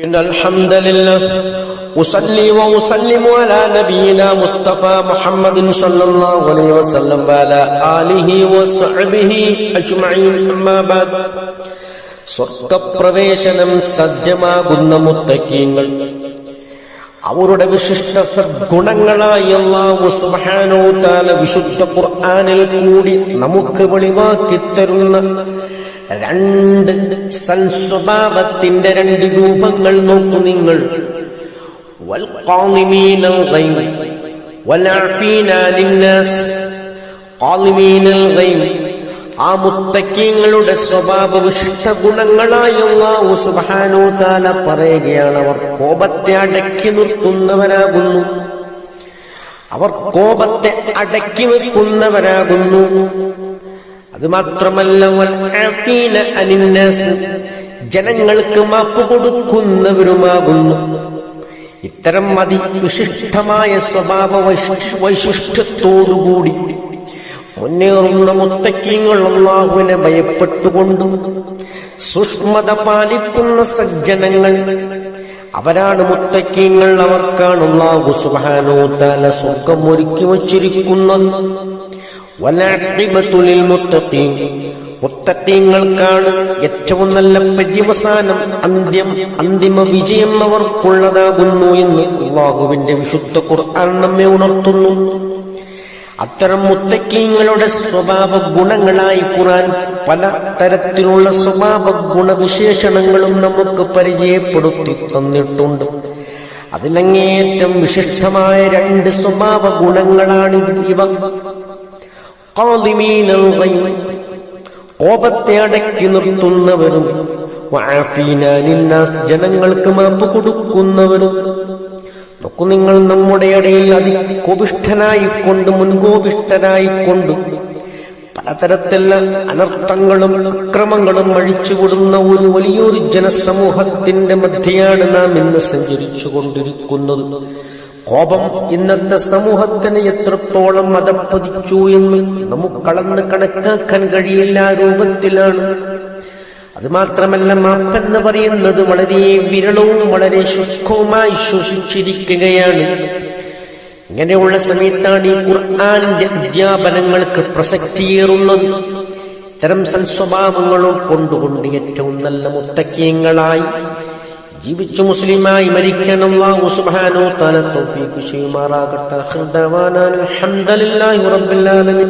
إن الحمد لله أصلي وأسلم على نبينا مصطفى محمد صلى الله عليه وسلم وعلى آله وصحبه أجمعين أما بعد സ്വർഗപ്രവേശനം സജ്ജമാകുന്ന മുത്തഖീങ്ങൾ അവരുടെ വിശിഷ്ട സദ്ഗുണങ്ങളായി അല്ലാഹു സുബ്ഹാനഹു തആല വിശുദ്ധ ഖുർആനിൽ കൂടി നമുക്ക് വെളിവാക്കി തരുന്ന രണ്ട് സൽസ്വഭാവത്തിന്റെ രണ്ട് രൂപങ്ങൾ നോക്കൂ നിങ്ങൾ. വൽ ഖാലിമീനൽ ഗൈബ് വൽ ആഫീന ലിന്നാസ്. ഖാലിമീനൽ ഗൈബ്, ആ മുത്തഖീങ്ങളുടെ സ്വഭാവ വിശിഷ്ട ഗുണങ്ങളായി അല്ലാഹു സുബ്ഹാനഹു തആല പറയുകയാണ്, അവർ കോപത്തെ അടക്കി നിർത്തുന്നവരാകുന്നു. അവർ കോപത്തെ അടക്കി വെക്കുന്നവരാകുന്നു. അത് മാത്രമല്ല, വൽ ആഫീന അനിന്നാസ്, ജനങ്ങൾക്ക് മാപ്പ് കൊടുക്കുന്നവരുമാകുന്നു. ഇത്തരം അതിവിശിഷ്ടമായ സ്വഭാവ വൈശിഷ്ട്യത്തോടുകൂടി മുന്നേറുന്ന മുത്തഖീങ്ങൾ അല്ലാഹുവിനെ ഭയപ്പെട്ടുകൊണ്ടും സൂക്ഷ്മത പാലിക്കുന്ന സജ്ജനങ്ങൾ, അവരാണ് മുത്തഖീങ്ങൾ. അവർക്കാണ് അല്ലാഹു സുബ്ഹാനഹു തആല സ്വർഗ്ഗം ഒരുക്കി വച്ചിരിക്കുന്നത്. വലഅഖിബത്തു ലിൽ മുത്തഖീൻ, മുത്തഖീങ്ങൾക്കാണ് ഏറ്റവും നല്ല പര്യവസാനം, അന്തിമ വിജയം അവർക്കുള്ളതാകുന്നു എന്ന് അല്ലാഹുവിന്റെ വിശുദ്ധ ഖുർആൻ നമ്മെ ഉണർത്തുന്നു. അത്തരം മുത്തഖീങ്ങളുടെ സ്വഭാവ ഗുണങ്ങളായി ഖുർആൻ പല തരത്തിലുള്ള സ്വഭാവ ഗുണവിശേഷണങ്ങളും നമുക്ക് പരിചയപ്പെടുത്തി തന്നിട്ടുണ്ട്. അതിലങ്ങേറ്റം വിശിഷ്ടമായ രണ്ട് സ്വഭാവ ഗുണങ്ങളാണ് ഇവ. ഖാലിമീനൽ ഗൈബ്, കോപത്തെ അടക്കി നിർത്തുന്നവരും, വഅഫീന ലിന്നാസ്, ജനങ്ങൾക്ക് മാപ്പ് കൊടുക്കുന്നവരും. നോക്കൂ നിങ്ങൾ, നമ്മുടെ ഇടയിൽ അതികോപിഷ്ഠനായിക്കൊണ്ട്, മുൻകോപിഷ്ഠനായിക്കൊണ്ട് പലതരത്തിലുള്ള അനർത്ഥങ്ങളും അക്രമങ്ങളും അഴിച്ചുവിടുന്ന ഒരു വലിയൊരു ജനസമൂഹത്തിന്റെ മധ്യയാണ് നാം ഇന്ന് സഞ്ചരിച്ചു കൊണ്ടിരിക്കുന്നത്. കോപം ഇന്നത്തെ സമൂഹത്തിന് എത്രത്തോളം മതപ്പതിച്ചു എന്ന് നമുക്കളന്ന് കണക്കാക്കാൻ കഴിയില്ല രൂപത്തിലാണ്. അത് മാത്രമല്ല, മാപ്പെന്ന് പറയുന്നത് വളരെ വിരളവും വളരെ ശുഷ്കവുമായി ശോഷിച്ചിരിക്കുകയാണ്. ഇങ്ങനെയുള്ള സമയത്താണ് ഈ ഖുർആനിന്റെ അധ്യാപനങ്ങൾക്ക് പ്രസക്തിയേറുന്നത്. ഇത്തരം സൽസ്വഭാവങ്ങളും കൊണ്ടുകൊണ്ട് ഏറ്റവും നല്ല മുത്തഖീങ്ങളായി ജീവിച്ചു മുസ്ലിമായി മരിക്കാൻ അല്ലാഹു സുബ്ഹാനഹു തആല തൗഫീഖ് ചെയ്യുമാറാകട്ടെ. അൽഹംദുലില്ലാഹി റബ്ബിൽ ആലമീൻ.